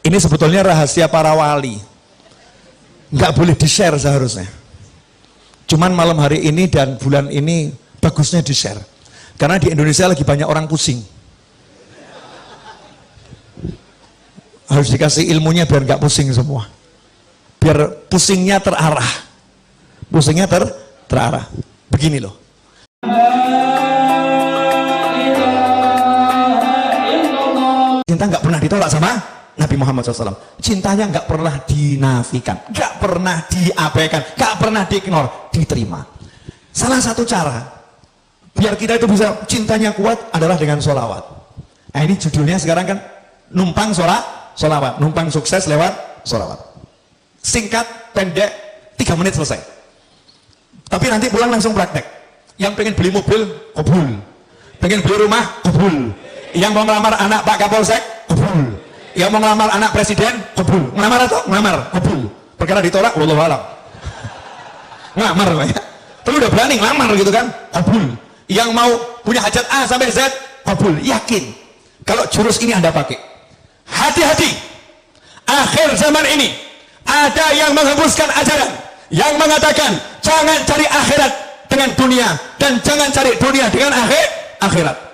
Ini sebetulnya rahasia para wali, nggak boleh di-share seharusnya. Cuman malam hari ini dan bulan ini bagusnya di-share, karena di Indonesia lagi banyak orang pusing. Harus dikasih ilmunya biar nggak pusing semua, biar pusingnya terarah, terarah. Begini loh. Cinta nggak pernah ditolak sama Nabi Muhammad SAW. Cintanya nggak pernah dinafikan, nggak pernah diabaikan, nggak pernah diignore, diterima. Salah satu cara biar kita itu bisa cintanya kuat adalah dengan sholawat. Nah ini judulnya sekarang kan, numpang sholawat, numpang sukses lewat sholawat. Singkat, pendek, 3 menit selesai. Tapi nanti pulang langsung praktek. Yang pengen beli mobil, kabul. Pengen beli rumah, kabul. Yang mau melamar anak Pak Kapolsek, kabul. Yang mau melamar anak presiden, kabul. Ngelamar atau ngelamar, kabul. Perkara ditolak, wallahu alam. Ngelamar ya. Terus udah berani ngelamar gitu kan, kabul. Yang mau punya hajat A sampai Z, kabul. Yakin kalau jurus ini Anda pakai. Hati-hati, akhir zaman ini ada yang menghembuskan ajaran yang mengatakan jangan cari akhirat dengan dunia dan jangan cari dunia dengan akhirat.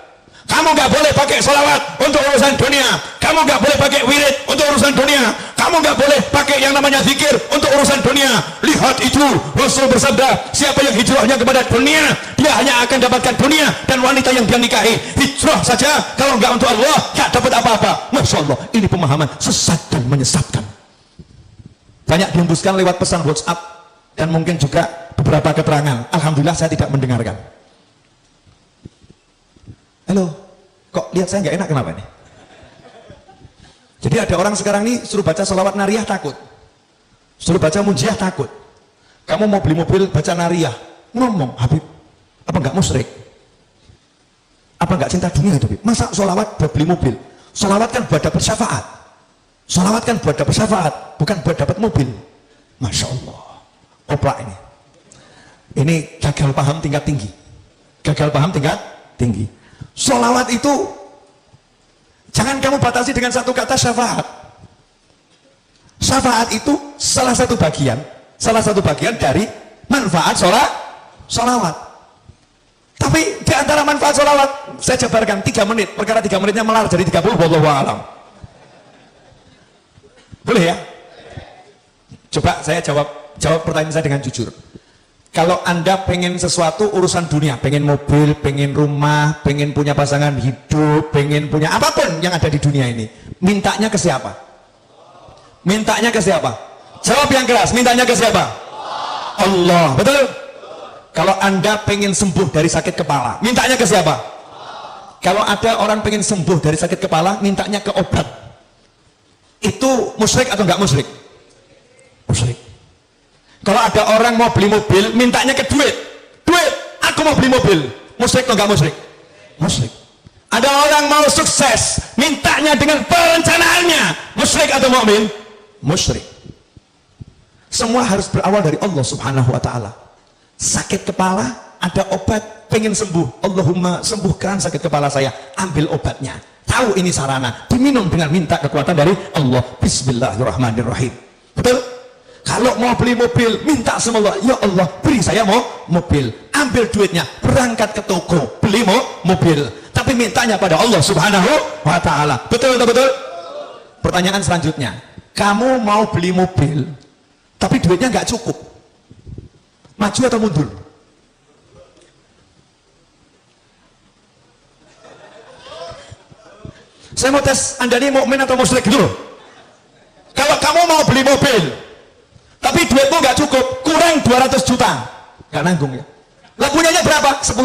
Kamu nggak boleh pakai sholawat untuk urusan dunia, kamu nggak boleh pakai wirid untuk urusan dunia, kamu nggak boleh pakai yang namanya zikir untuk urusan dunia. Lihat itu, Rasul bersabda, siapa yang hijrahnya kepada dunia, dia hanya akan dapatkan dunia dan wanita yang dia nikahi. Hijrah saja, kalau nggak untuk Allah nggak dapat apa-apa. Masya Allah, ini pemahaman sesat dan menyesatkan. Banyak dihembuskan lewat pesan WhatsApp dan mungkin juga beberapa keterangan. Alhamdulillah saya tidak mendengarkan. Halo, kok lihat saya nggak enak, kenapa nih? Jadi ada orang sekarang nih suruh baca sholawat nariyah takut, suruh baca munjiah takut. Kamu mau beli mobil baca nariyah, ngomong Habib, apa nggak musyrik? Apa nggak cinta dunia itu? Masa sholawat buat beli mobil? Sholawat kan buat dapat syafaat. Sholawat kan buat dapat syafaat, bukan buat dapat mobil. Masya Allah, oplak ini. Ini gagal paham tingkat tinggi. Gagal paham tingkat tinggi. Sholawat itu jangan kamu batasi dengan satu kata syafaat. Syafaat itu salah satu bagian dari manfaat sholawat. Tapi di antara manfaat sholawat saya jabarkan 3 menit, perkara 3 menitnya melar jadi 30, wallahu a'lam. Boleh ya? Coba saya jawab pertanyaan saya dengan jujur. Kalau Anda pengen sesuatu urusan dunia, pengen mobil, pengen rumah, pengen punya pasangan hidup, pengen punya apapun yang ada di dunia ini, mintanya ke siapa? Mintanya ke siapa? Jawab yang keras, mintanya ke siapa? Allah. Betul? Kalau Anda pengen sembuh dari sakit kepala, mintanya ke siapa? Kalau ada orang pengen sembuh dari sakit kepala, mintanya ke obat. Itu musyrik atau enggak musyrik? Musyrik. Kalau ada orang mau beli mobil, mintanya ke duit, aku mau beli mobil, musyrik atau enggak musyrik? Musyrik. Ada orang mau sukses, mintanya dengan perencanaannya, musyrik atau mukmin? Musyrik. Semua harus berawal dari Allah Subhanahu wa Ta'ala. Sakit kepala, ada obat, pengen sembuh, Allahumma sembuhkan sakit kepala saya, ambil obatnya. Tahu ini sarana, diminum dengan minta kekuatan dari Allah. Bismillahirrahmanirrahim. Betul? Kalau mau beli mobil, minta sama Allah, ya Allah beri saya mobil, ambil duitnya, berangkat ke toko, beli mobil, tapi mintanya pada Allah Subhanahu wa Ta'ala. Betul atau betul? Pertanyaan selanjutnya, kamu mau beli mobil tapi duitnya nggak cukup, maju atau mundur? Saya mau tes Anda ini mukmin atau musyrik dulu. Kalau kamu mau beli mobil tapi duitmu nggak cukup, kurang 200 juta, nggak nanggung ya. Lah punyanya berapa? 10.000.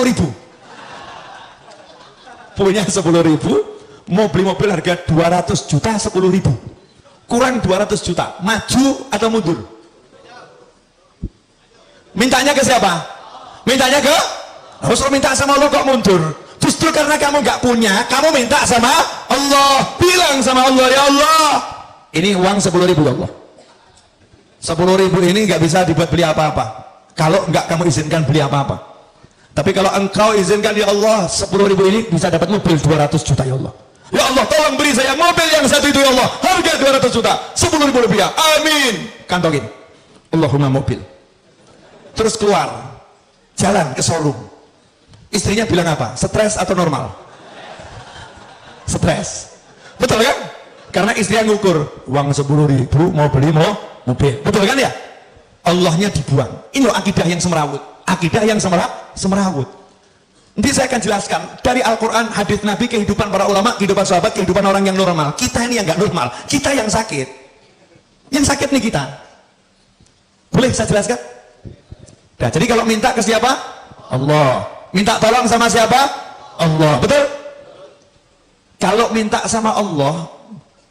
Punya 10.000, mau beli mobil harga 200 juta, 10.000. Kurang 200 juta, maju atau mundur? Mintanya ke siapa? Mintanya ke? Harus minta sama Allah kok mundur? Justru karena kamu nggak punya, kamu minta sama Allah. Bilang sama Allah, ya Allah, ini uang 10.000 ya Allah. 10.000 ini nggak bisa dibuat beli apa-apa. Kalau nggak kamu izinkan beli apa-apa. Tapi kalau engkau izinkan ya Allah, 10.000 ini bisa dapat mobil 200 juta ya Allah. Ya Allah, tolong beri saya mobil yang satu itu ya Allah, harga 200 juta, 10.000 rupiah, amin, kantongin, Allahumma mobil. Terus keluar, jalan ke showroom. Istrinya bilang apa? Stres atau normal? Stres. Betul kan? Karena istrinya ngukur, uang 10.000 mau beli mobil. Betul kan ya? Allahnya dibuang. Ini loh akidah yang semerawut. Akidah yang semerawut. Nanti saya akan jelaskan dari Al-Quran, hadis Nabi, kehidupan para ulama, kehidupan sahabat, kehidupan orang yang normal. Kita ini yang nggak normal, kita yang sakit. Yang sakit nih kita. Boleh saya jelaskan? Nah, jadi kalau minta ke siapa? Allah. Minta tolong sama siapa? Allah. Betul? Kalau minta sama Allah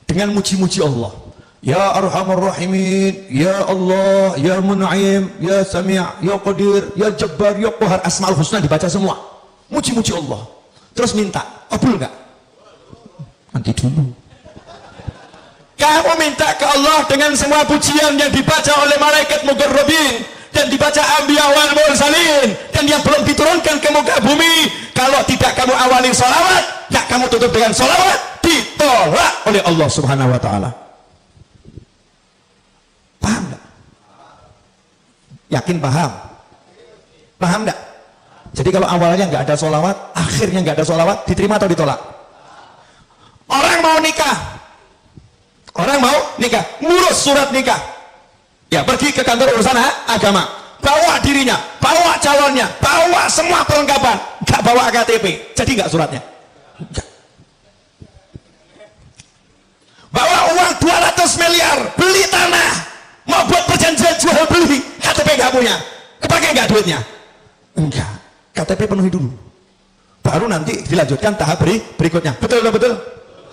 dengan muji-muji Allah, ya Arhamar Rahimin, ya Allah, ya Mun'im, ya Sami', ya Qadir, ya Jabbar, ya Qahar, Asma'ul Husna dibaca semua. Muji-muji Allah, terus minta, kabul nggak? Nanti dulu. Kamu minta ke Allah dengan semua pujian yang dibaca oleh malaikat muqarrabin dan dibaca anbiya wal mursalin dan yang belum diturunkan ke muka bumi. Kalau tidak kamu awali sholawat, nggak kamu tutup dengan sholawat, ditolak oleh Allah Subhanahu Wa Taala. Paham nggak? Yakin paham? Paham nggak? Jadi kalau awalnya nggak ada sholawat, akhirnya nggak ada sholawat, diterima atau ditolak? Orang mau nikah, ngurus surat nikah, ya pergi ke kantor urusan agama, bawa dirinya, bawa calonnya, bawa semua perlengkapan, nggak bawa KTP, jadi nggak suratnya? Enggak. Bawa uang 200 miliar, beli tanah, mau buat perjanjian jual beli, KTP nggak punya, kepake nggak duitnya? Enggak. KTP penuhi dulu, baru nanti dilanjutkan tahap berikutnya. Betul?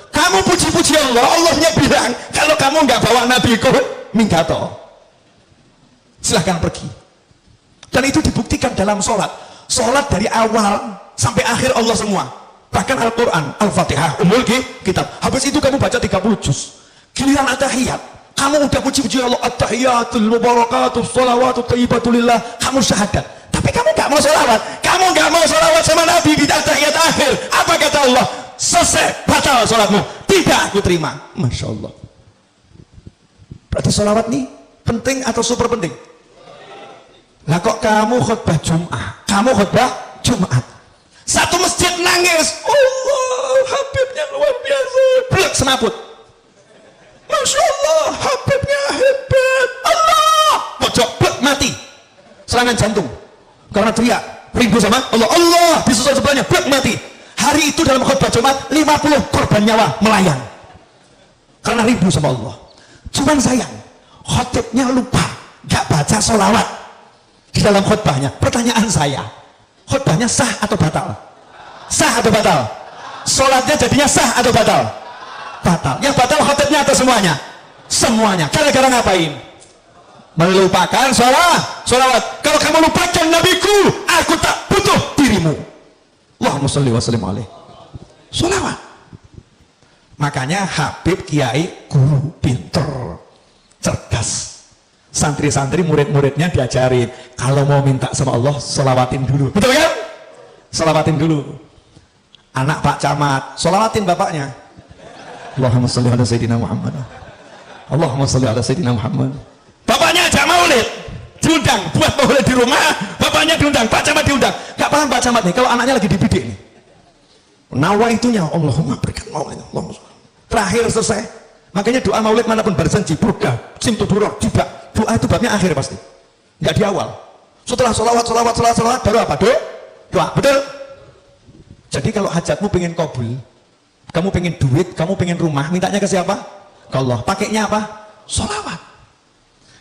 Kamu puji-puji Allah, Allahnya bilang kalau kamu nggak bawa nabiku, minggato, silahkan pergi. Dan itu dibuktikan dalam sholat dari awal sampai akhir Allah semua. Bahkan Al-Quran, Al-Fatihah, Ummul Kitab, habis itu kamu baca 30 juz. Giliran at-tahiyat, kamu udah puji-puji Allah, at-tahiyatul mubarakatus sholawatut thayyibatulillah, kamu syahadat. Tapi kamu nggak mau sholawat sama Nabi di tahiyat akhir. Apa kata Allah? Selesai, batal sholatmu, tidak aku terima. Masya Allah. Berarti sholawat nih penting atau super penting? Lah kok kamu khutbah Jumat, satu masjid nangis, Allah Habibnya luar biasa, blek semaput, Masya Allah Habibnya hebat, Allah pojok blek mati, serangan jantung karena teriak rindu sama Allah disusul sebelahnya blek mati. Hari itu dalam khutbah Jumat 50 korban nyawa melayang karena rindu sama Allah. Cuman sayang khotibnya lupa, gak baca sholawat di dalam khutbahnya. Pertanyaan saya, khutbahnya sah atau batal? Sah atau batal? Sholatnya jadinya sah atau batal? Batal. Yang batal khutibnya atau semuanya? Semuanya. Gara-gara ngapain? Melupakan sholawat. Kalau kamu lupakan nabiku, aku tak butuh dirimu. Allahumma sholli wa sallim alaihi. Sholawat. Makanya Habib Kiai guru pinter, cerdas. Santri-santri murid-muridnya diajarin kalau mau minta sama Allah sholawatin dulu. Betul kan? Sholawatin dulu. Anak Pak Camat, sholawatin bapaknya. Allahumma sholli ala sayyidina Muhammad. Allahumma sholli ala sayyidina Muhammad. Bapaknya ajak maulid, diundang buat maulid di rumah, bapaknya diundang, Pak Camat diundang. Gak paham Pak Camat nih kalau anaknya lagi dibidik nih. Nawa itunya Allahumma berikan maulid. Allahumma. Terakhir selesai. Makanya doa maulid manapun berjanji, burda, simtudurah, jibak. Doa itu babnya akhir pasti, nggak di awal. Setelah sholawat baru apa? Doa. Betul? Jadi kalau hajatmu pengen kabul, kamu pengen duit, kamu pengen rumah, mintanya ke siapa? Ke Allah. Pakainya apa? Sholawat.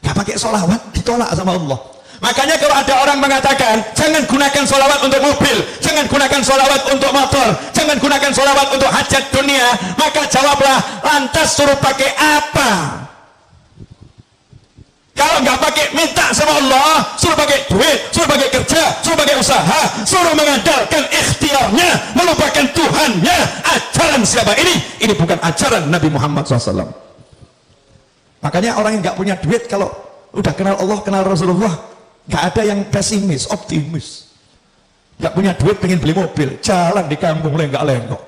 Nggak pakai sholawat ditolak sama Allah. Makanya kalau ada orang mengatakan jangan gunakan sholawat untuk mobil, jangan gunakan sholawat untuk motor, jangan gunakan sholawat untuk hajat dunia, maka jawablah, lantas suruh pakai apa? Kalau nggak pakai minta sama Allah, suruh pakai duit, suruh pakai kerja, suruh pakai usaha, suruh mengandalkan ikhtiarnya, melupakan Tuhannya. Ajaran siapa ini? Ini bukan ajaran Nabi Muhammad SAW. Makanya orang yang nggak punya duit, kalau udah kenal Allah, kenal Rasulullah, nggak ada yang pesimis, optimis. Nggak punya duit pengen beli mobil, jalan di kampung lenggak-lenggok.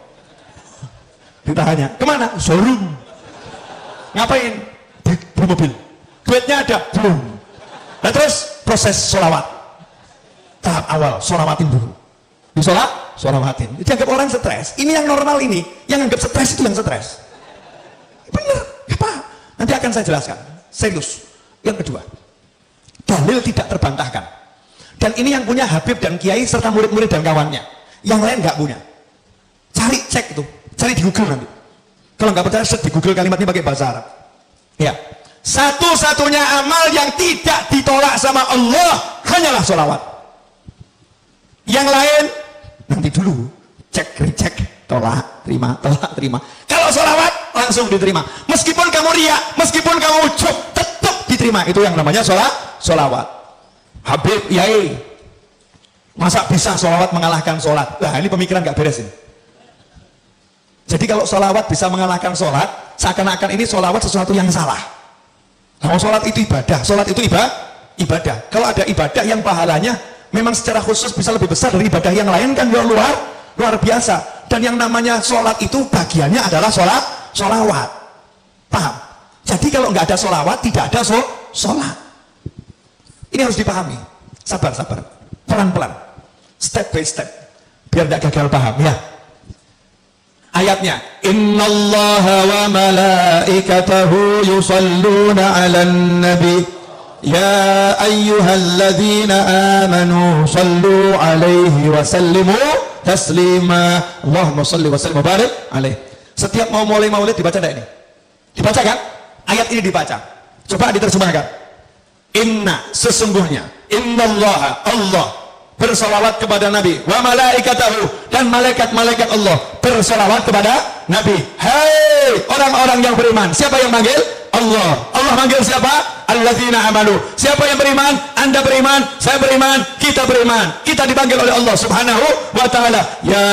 Ditanya kemana? Showroom. ngapain? Di mobil. Duitnya ada, belum. Nah terus proses sholawat. Tahap awal, sholawatin dulu. Di sholawatin. Itu anggap orang stres. Ini yang normal ini. Yang anggap stres itu yang stres. Bener, apa? Nanti akan saya jelaskan. Serius. Yang kedua, dalil tidak terbantahkan. Dan ini yang punya Habib dan Kiai serta murid-murid dan kawannya. Yang lain nggak punya. Cari, cek itu. Cari di Google nanti. Kalau nggak percaya, search di Google kalimatnya pakai bahasa Arab. Ya. Satu-satunya amal yang tidak ditolak sama Allah hanyalah sholawat. Yang lain nanti dulu cek, recek, tolak, terima, tolak, terima. Kalau sholawat langsung diterima. Meskipun kamu riak, meskipun kamu ujub, tetap diterima. Itu yang namanya sholawat. Habib, yai, masa bisa sholawat mengalahkan sholat? Nah ini pemikiran gak beres ini. Jadi kalau sholawat bisa mengalahkan sholat, seakan-akan ini sholawat sesuatu yang salah. Kalau sholat itu ibadah, sholat itu ibadah. Kalau ada ibadah yang pahalanya memang secara khusus bisa lebih besar dari ibadah yang lain kan luar biasa. Dan yang namanya sholat itu bagiannya adalah sholawat. Paham? Jadi kalau nggak ada sholawat tidak ada sholat. Ini harus dipahami. Sabar, pelan-pelan, step by step, biar nggak gagal paham ya. Ayatnya, innallaha wa malaikatahu yusalluna 'alan nabi ya ayyuhalladzina amanu sallu 'alaihi wa sallimu taslima. Allahumma shalli wa sallim wa barik alaihi. Setiap mau mulai maulid dibaca enggak ini? Dibaca kan? Ayat ini dibaca. Coba diterjemahkan. Inna, sesungguhnya, innallaha, Allah bersalawat kepada Nabi, wa malaikatahu, dan malaikat-malaikat Allah bersalawat kepada Nabi. Hai orang-orang yang beriman. Siapa yang manggil? Allah. Allah manggil siapa? Alladzina amanu. Siapa yang beriman? Anda beriman, saya beriman, kita beriman. Kita dipanggil oleh Allah Subhanahu wa taala. Ya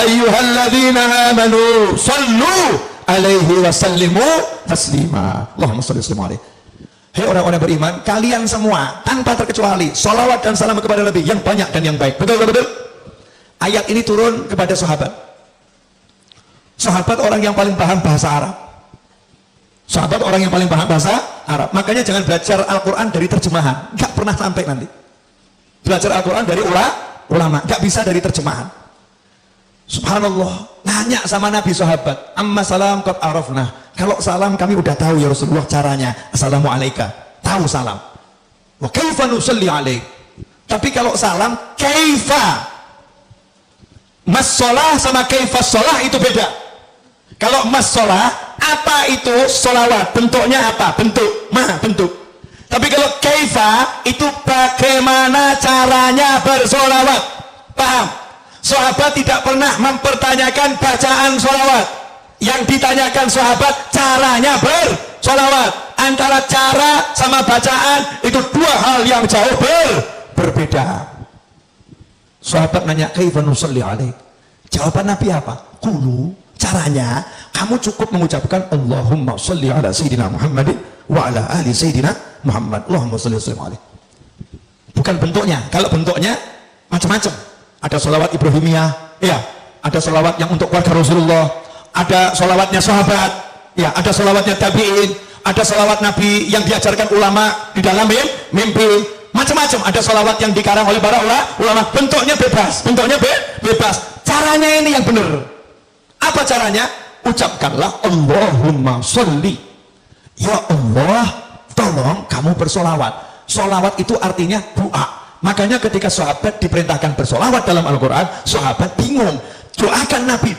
ayyuhalladzina amanu sallu alaihi wa sallimu taslima. Allahumma shalli wa sallim alaihi. Hei orang-orang beriman, kalian semua tanpa terkecuali sholawat dan salam kepada Nabi yang banyak dan yang baik. Betul? Ayat ini turun kepada sahabat. Sahabat orang yang paling paham bahasa Arab. Sahabat orang yang paling paham bahasa Arab. Makanya jangan belajar Al-Quran dari terjemahan. Gak pernah sampai nanti. Belajar Al-Quran dari ulama. Gak bisa dari terjemahan. Subhanallah. Nanya sama Nabi sahabat. Amma salam qad arafna. Kalau salam kami udah tahu ya Rasulullah caranya. Assalamualaikum. Tahu salam. Wa kaifa nusalli alaik. Tapi kalau salam kaifa. Mas sholah sama kaifa sholah itu beda. Kalau mas sholah, apa itu sholawat? Bentuknya apa? Bentuk. Tapi kalau kaifa itu bagaimana caranya bersolawat. Paham? Sahabat tidak pernah mempertanyakan bacaan sholawat. Yang ditanyakan sahabat caranya bersolawat. Antara cara sama bacaan itu dua hal yang jauh berbeda. Sahabat nanya kaifa nusalli alaik. Jawaban Nabi apa? Qulu, caranya kamu cukup mengucapkan Allahumma sholli ala sayyidina Muhammadin wa ala ali sayyidina Muhammad. Allahumma sholli wa sallim alaihi. Bukan bentuknya. Kalau bentuknya macam-macam. Ada sholawat Ibrahimiyah, ya. Ada sholawat yang untuk keluarga Rasulullah. Ada sholawatnya sahabat, ya. Ada sholawatnya tabi'in. Ada sholawat Nabi yang diajarkan ulama di dalam mimpi. Macam-macam. Ada sholawat yang dikarang oleh para ulama. Bentuknya bebas. Caranya ini yang benar. Apa caranya? Ucapkanlah Allahumma sholli. Ya Allah, tolong kamu bersolawat. Solawat itu artinya doa. Makanya ketika sahabat diperintahkan bersolawat dalam Al-Quran, sahabat bingung. Doakan Nabi.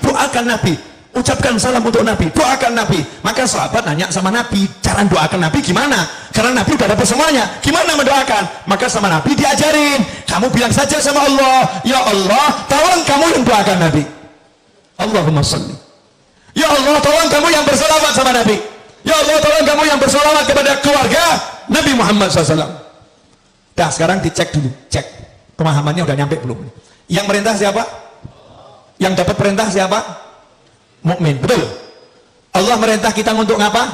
Ucapkan salam untuk Nabi, doakan Nabi. Maka sahabat nanya sama Nabi, cara doakan Nabi gimana? Karena Nabi udah dapat semuanya. Gimana mendoakan? Maka sama Nabi diajarin. Kamu bilang saja sama Allah, ya Allah, tolong kamu yang doakan Nabi. Allahumma sholli. Ya Allah, tolong kamu yang bersolawat sama Nabi. Ya Allah, tolong kamu yang bersolawat kepada keluarga Nabi Muhammad SAW. Nah sekarang dicek dulu, cek pemahamannya udah nyampe belum? Yang perintah siapa? Yang dapat perintah siapa? Mukmin, betul. Allah merintah kita untuk ngapa?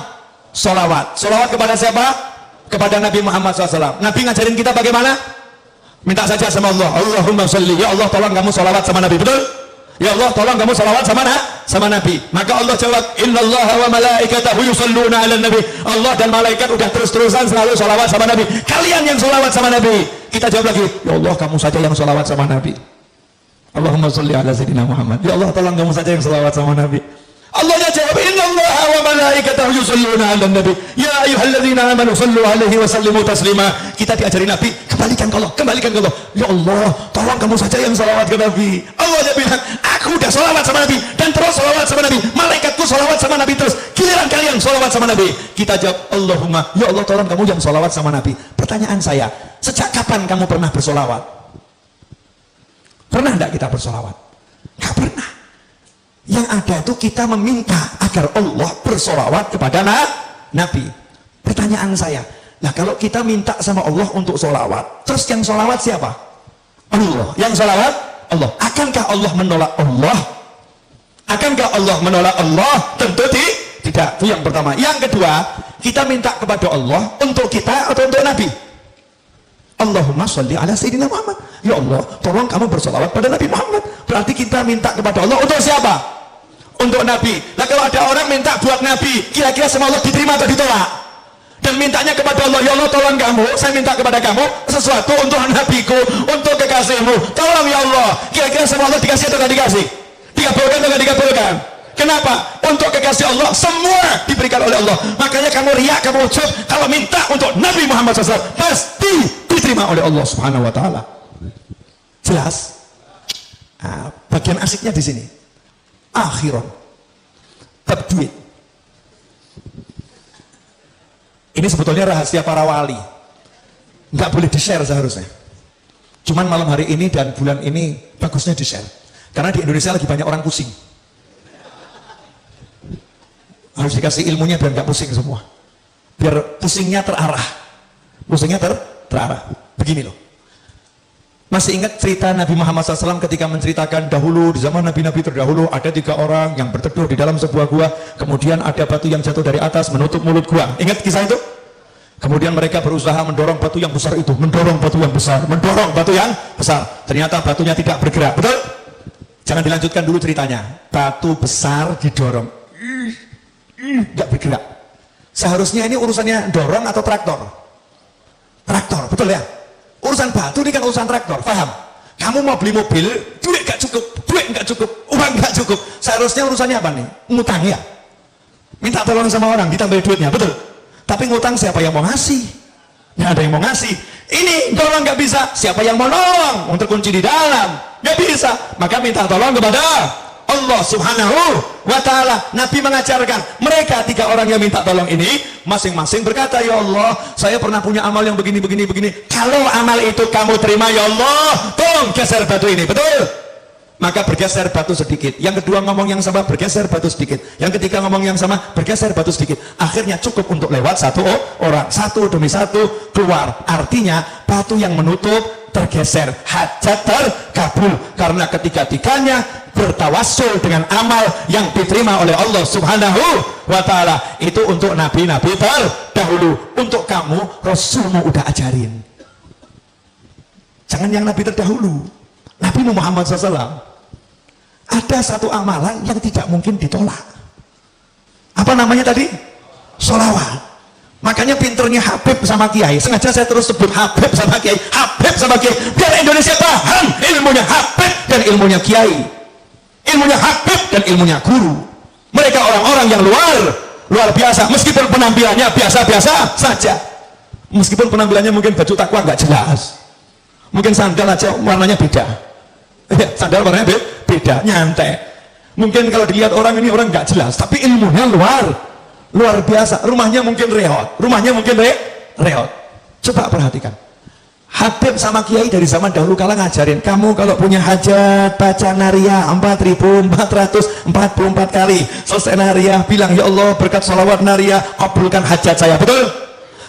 Solawat. Solawat kepada siapa? Kepada Nabi Muhammad SAW. Nabi ngajarin kita bagaimana? Minta saja sama Allah. Allahumma sholli. Ya Allah, tolong kamu solawat sama Nabi, betul? Ya Allah, tolong kamu solawat sama sama Nabi. Maka Allah jawab, innallaha wa malaikatahu yusholluna 'alan nabi. Allah dan malaikat udah terus-terusan selalu sholawat sama Nabi. Kalian yang sholawat sama Nabi. Kita jawab lagi, ya Allah kamu saja yang sholawat sama Nabi. Allahumma sholli ala sayyidina Muhammad. Ya Allah tolong kamu saja yang sholawat sama Nabi. Allah jawab, innallaha wa malaikatahu yusholluna 'alan nabi. Ya ayyuhalladzina amanu shollu 'alaihi wa sallimu taslima. Kita diajari Nabi, kembalikan ke Allah, kembalikan ke Allah. Ya Allah, tolong kamu saja yang sholawat ke Nabi. Allah bilang, aku udah sholawat sama Nabi dan terus sholawat sama Nabi. Malaikatku sholawat sama Nabi terus. Giliran kalian sholawat sama Nabi. Kita jawab, Allahumma, ya Allah tolong kamu yang sholawat sama Nabi. Pertanyaan saya, sejak kapan kamu pernah bersolawat? Pernah enggak kita bersolawat? Enggak pernah. Yang ada itu kita meminta agar Allah bersolawat kepada Nabi. Pertanyaan saya, nah kalau kita minta sama Allah untuk solawat, terus yang solawat siapa? Allah. Yang solawat Allah. Akankah Allah menolak Allah? Akankah Allah menolak Allah? Tentu tidak. Itu yang pertama. Yang kedua, kita minta kepada Allah untuk kita atau untuk Nabi? Allahumma sholli ala sayyidina Muhammad. Ya Allah, tolong kamu bersolawat pada Nabi Muhammad. Berarti kita minta kepada Allah untuk siapa? Untuk Nabi. Nah kalau ada orang minta buat Nabi, kira-kira sama Allah diterima atau ditolak? Dan mintanya kepada Allah, ya Allah tolong kamu, saya minta kepada kamu sesuatu untuk nabiku, untuk kekasihmu, tolong ya Allah. Kira-kira sama Allah dikasih atau tidak dikasih? Dikabulkan atau tidak dikabulkan? Kenapa? Untuk kekasih Allah semua diberikan oleh Allah. Makanya kamu riak, kamu ucap, kalau minta untuk Nabi Muhammad SAW pasti diterima oleh Allah Subhanahu Wa Taala. Jelas? Nah, bagian asiknya di sini. Akhiran bab duit. Ini sebetulnya rahasia para wali, nggak boleh di-share seharusnya. Cuman malam hari ini dan bulan ini bagusnya di-share, karena di Indonesia lagi banyak orang pusing. Harus dikasih ilmunya biar nggak pusing semua, biar pusingnya terarah. Pusingnya terarah. Begini loh. Masih ingat cerita Nabi Muhammad SAW ketika menceritakan dahulu di zaman Nabi-Nabi terdahulu ada 3 orang yang berteduh di dalam sebuah gua, kemudian ada batu yang jatuh dari atas menutup mulut gua. Ingat kisah itu? Kemudian mereka berusaha mendorong batu yang besar itu, mendorong batu yang besar, mendorong batu yang besar. Ternyata batunya tidak bergerak. Betul? Jangan dilanjutkan dulu ceritanya. Batu besar didorong, nggak bergerak. Seharusnya ini urusannya dorong atau traktor? Traktor, betul ya? Urusan batu ini kan urusan traktor, paham? Kamu mau beli mobil, duit gak cukup, uang gak cukup. Seharusnya urusannya apa nih? Ngutang ya? Minta tolong sama orang, ditambah duitnya, betul? Tapi ngutang siapa yang mau ngasih? Nggak ada yang mau ngasih. Ini tolong gak bisa, siapa yang mau nolong? Terkunci di dalam, gak bisa. Maka minta tolong kepada Allah Subhanahu Wa Ta'ala. Nabi mengajarkan mereka 3 orang yang minta tolong ini masing-masing berkata, ya Allah saya pernah punya amal yang begini. Kalau amal itu kamu terima ya Allah, tolong geser batu ini, betul? Maka bergeser batu sedikit. Yang kedua ngomong yang sama, bergeser batu sedikit. Yang ketiga ngomong yang sama, bergeser batu sedikit. Akhirnya cukup untuk lewat 1 orang, 1 demi 1 keluar. Artinya batu yang menutup tergeser, hajat terkabul, karena ketiga-tiganya bertawassul dengan amal yang diterima oleh Allah Subhanahu Wa Ta'ala. Itu untuk nabi-nabi terdahulu. Untuk kamu, Rasulmu udah ajarin. Jangan yang nabi terdahulu. Nabi Muhammad SAW ada satu amalan yang tidak mungkin ditolak. Apa namanya tadi? Sholawat. Makanya pinternya Habib sama Kiai, sengaja saya terus sebut Habib sama Kiai, biar Indonesia paham ilmunya Habib dan ilmunya Kiai, ilmunya Habib dan ilmunya guru. Mereka orang-orang yang luar biasa, meskipun penampilannya biasa-biasa saja, meskipun penampilannya mungkin baju takwa nggak jelas, mungkin sandal aja warnanya beda, sandal warnanya beda, nyantai. Mungkin kalau dilihat orang ini orang nggak jelas, tapi ilmunya luar biasa. Rumahnya mungkin reot, coba perhatikan. Habib sama Kiai dari zaman dahulu kala ngajarin, kamu kalau punya hajat baca nariyah 4444 kali. Selesai nariyah bilang, ya Allah berkat salawat nariyah kabulkan hajat saya, betul?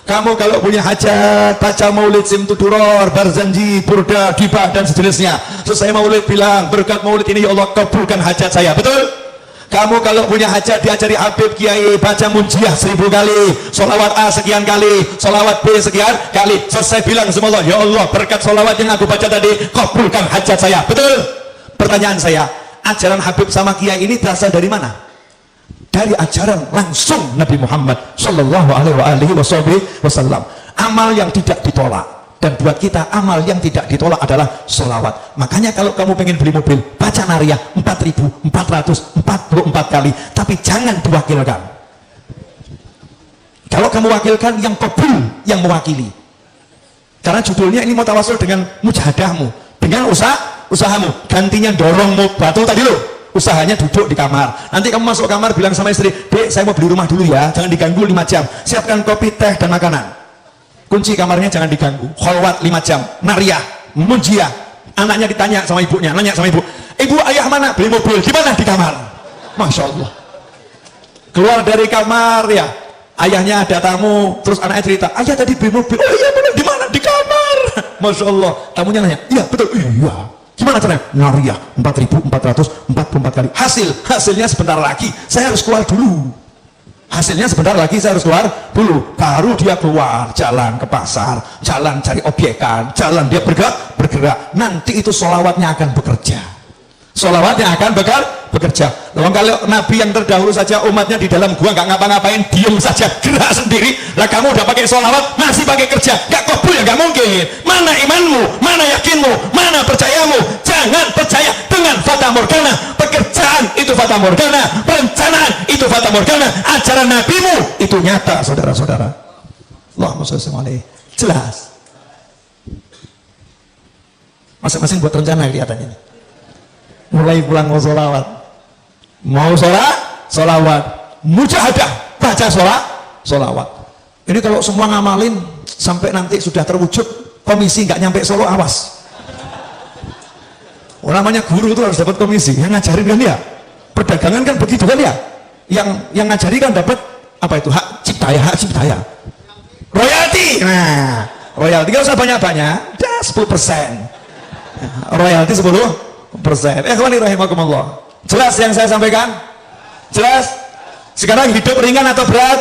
Kamu kalau punya hajat baca maulid simtuduror, barzanji, burda, gibah dan sejenisnya. Selesai maulid bilang, berkat maulid ini ya Allah kabulkan hajat saya, betul? Kamu kalau punya hajat diajari Habib Kiai baca munjiah 1000 kali, solawat A sekian kali, solawat B sekian kali. Selesai bilang sama Allah, ya Allah berkat solawat yang aku baca tadi kabulkan hajat saya, betul? Pertanyaan saya, ajaran Habib sama Kiai ini berasal dari mana? Dari ajaran langsung Nabi Muhammad Sallallahu Alaihi Wasallam. Amal yang tidak ditolak, dan buat kita amal yang tidak ditolak adalah sholawat. Makanya kalau kamu pengen beli mobil, baca Nariyah 4.444 kali, tapi jangan diwakilkan. Kalau kamu wakilkan, yang kabul yang mewakili. Karena judulnya ini mau tawasul dengan mujahadahmu, dengan usahamu. Gantinya dorong batu tadi loh. Usahanya duduk di kamar. Nanti kamu masuk kamar bilang sama istri, "Dek, saya mau beli rumah dulu ya, jangan diganggu 5 jam. Siapkan kopi, teh, dan makanan. Kunci kamarnya jangan diganggu. Kholwat 5 jam. Nariyah, munjiah." Anaknya ditanya sama ibunya, nanya sama ibu, "Ibu, ayah mana? Beli mobil. Di mana? Di kamar." Masya Allah. Keluar dari kamar ya, ayahnya ada tamu, terus anaknya cerita, "Ayah tadi beli mobil." "Oh iya benar, di mana?" "Di kamar." Masya Allah. Tamunya nanya, "Iya betul." "Iya." "Gimana caranya?" "Nariyah 4.444 kali." Hasilnya sebentar lagi saya harus keluar dulu. Baru dia keluar, jalan ke pasar, jalan cari obyekan, jalan dia bergerak. Nanti itu sholawatnya akan bekerja. Kalau Nabi yang terdahulu saja umatnya di dalam gua nggak ngapa-ngapain, diem saja, gerak sendiri. Lah kamu udah pakai sholawat, masih pakai kerja, nggak kabul ya nggak mungkin. Mana imanmu, mana yakinmu, mana percayamu? Jangan percaya dengan fata morgana. Pekerjaan itu fata morgana, perencanaan itu fata morgana. Ajaran nabimu itu nyata, saudara-saudara. Allahumma sholli alaihi. Jelas. Masing-masing buat rencana kelihatannya ini. Mulai pulang mau sholawat, mujahadah, baca sholawat. Ini kalau semua ngamalin sampai nanti sudah terwujud, komisi nggak nyampe Solo, awas. Namanya guru itu harus dapat komisi, yang ngajarin kan ya. Perdagangan kan begitu kan ya. Yang ngajari kan dapat apa itu, hak cipta ya. Royalti. Nah, royalti nggak usah banyak-banyak, dah 10%. Royalti 10%. Ikhwani rahimakumullah. Jelas yang saya sampaikan? Jelas? Sekarang hidup ringan atau berat?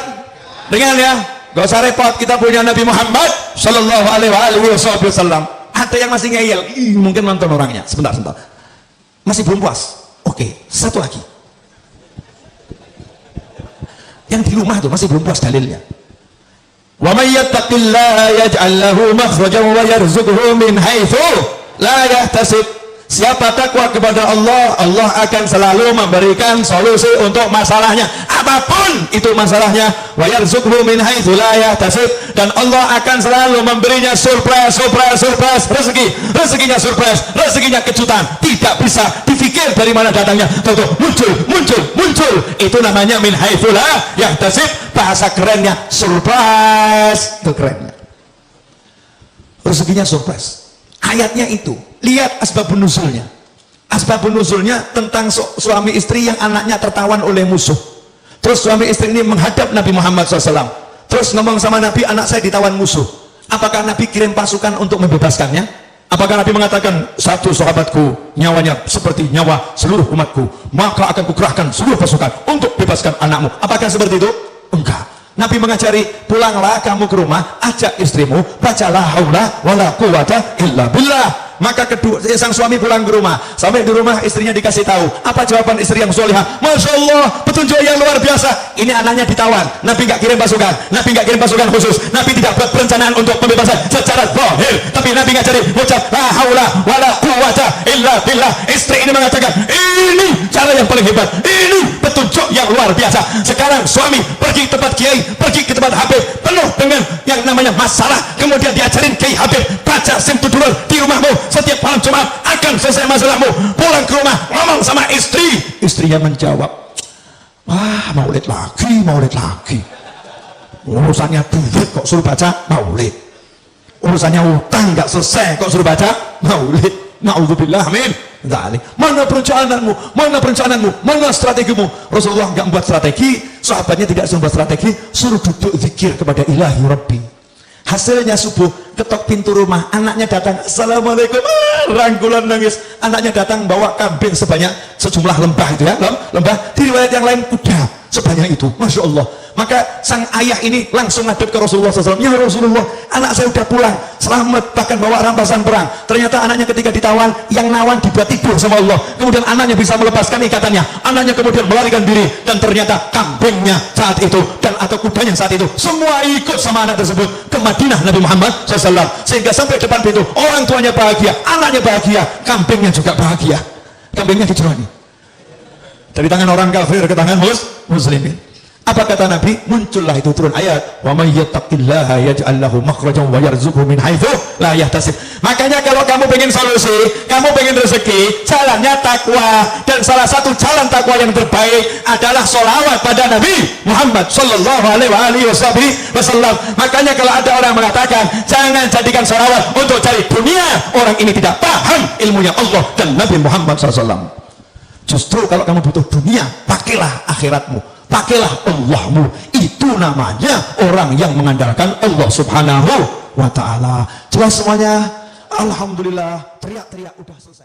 Ringan ya? Gak usah repot, kita punya Nabi Muhammad Sallallahu Alaihi Wasallam. Ada yang masih ngeyel, mungkin nonton orangnya. Sebentar. Masih belum puas? Oke, satu lagi. Yang di rumah tuh masih belum puas dalilnya. Wa may yattaqillaha yaj'al lahu makhrajan wa yarzuqhu min haitsu la yahtasib. Siapa takwa kepada Allah, Allah akan selalu memberikan solusi untuk masalahnya, apapun itu masalahnya. Wa yarzuqhu min haitsu la yahtasib, dan Allah akan selalu memberinya surprise, rezekinya surprise, rezekinya kejutan, tidak bisa dipikir dari mana datangnya, tahu muncul. Itu namanya min haitsu la yahtasib, bahasa kerennya surprise. Itu kerennya. Rezekinya surprise. Ayatnya itu, lihat asbabun nuzulnya. Asbabun nuzulnya tentang suami istri yang anaknya tertawan oleh musuh. Terus suami istri ini menghadap Nabi Muhammad SAW. Terus ngomong sama Nabi, "Anak saya ditawan musuh." Apakah Nabi kirim pasukan untuk membebaskannya? Apakah Nabi mengatakan, "Satu sahabatku nyawanya seperti nyawa seluruh umatku, maka akan kukerahkan seluruh pasukan untuk bebaskan anakmu"? Apakah seperti itu? Enggak. Nabi mengajari, pulanglah kamu ke rumah, ajak istrimu, bacalah haula wala quwata illa billah. Maka kedua, sang suami pulang ke rumah, sampai di rumah istrinya dikasih tahu. Apa jawaban istri yang solihah? "Masya Allah, petunjuk yang luar biasa. Ini anaknya ditawan, Nabi nggak kirim pasukan, Nabi nggak kirim pasukan khusus, Nabi tidak buat perencanaan untuk pembebasan secara zahir, tapi Nabi ngajari ucap la haula wala quwata illa billah." Istri ini mengatakan, ini cara yang paling hebat, ini petunjuk yang luar biasa. Sekarang suami pergi ke tempat kiai, pergi ke tempat habib, penuh dengan yang namanya masalah, kemudian diajarin kiai habib, baca simtudurul di rumahmu, setiap malam Jumat akan selesai masalahmu. Pulang ke rumah, ngomong sama istri. Istrinya menjawab, "Wah, maulid lagi. Urusannya duit kok suruh baca maulid. Urusannya utang nggak selesai kok suruh baca maulid. Na'udzubillah min dzalik. Mana perencanaanmu? Mana strategimu?" Rasulullah nggak membuat strategi, sahabatnya tidak membuat strategi, suruh duduk zikir kepada Ilahi Rabbi. Hasilnya subuh, ketok pintu rumah, anaknya datang, "Assalamualaikum." Rangkulan nangis. Anaknya datang bawa kambing sebanyak sejumlah lembah itu ya, lembah. Di riwayat yang lain kuda sebanyak itu, masya Allah. Maka sang ayah ini langsung ngadep ke Rasulullah SAW. Ya Rasulullah, anak saya udah pulang, selamat, bahkan bawa rampasan perang. Ternyata anaknya ketika ditawan, yang nawan dibuat tidur sama Allah. Kemudian anaknya bisa melepaskan ikatannya, anaknya kemudian melarikan diri, dan ternyata kambingnya saat itu dan atau kudanya saat itu semua ikut sama anak tersebut ke Madinah Nabi Muhammad SAW. Sehingga sampai depan pintu, orang tuanya bahagia, anaknya bahagia, kambingnya juga bahagia. Kambingnya dijerani dari tangan orang kafir ke tangan muslimin. Apa kata Nabi? Muncullah itu turun ayat, wa may yattaqillaha yaj'al lahu makhrajan wa yarzuqhu min haitsu la yahtasib. Makanya kalau kamu pengen solusi, kamu pengen rezeki, jalannya takwa, dan salah satu jalan takwa yang terbaik adalah sholawat pada Nabi Muhammad sallallahu alaihi wasallam. Makanya kalau ada orang mengatakan jangan jadikan sholawat untuk cari dunia, orang ini tidak paham ilmunya Allah dan Nabi Muhammad SAW. Justru kalau kamu butuh dunia, pakailah akhiratmu, pakailah Allahmu. Itu namanya orang yang mengandalkan Allah subhanahu wa ta'ala. Jelas semuanya? Alhamdulillah. Teriak-teriak udah selesai.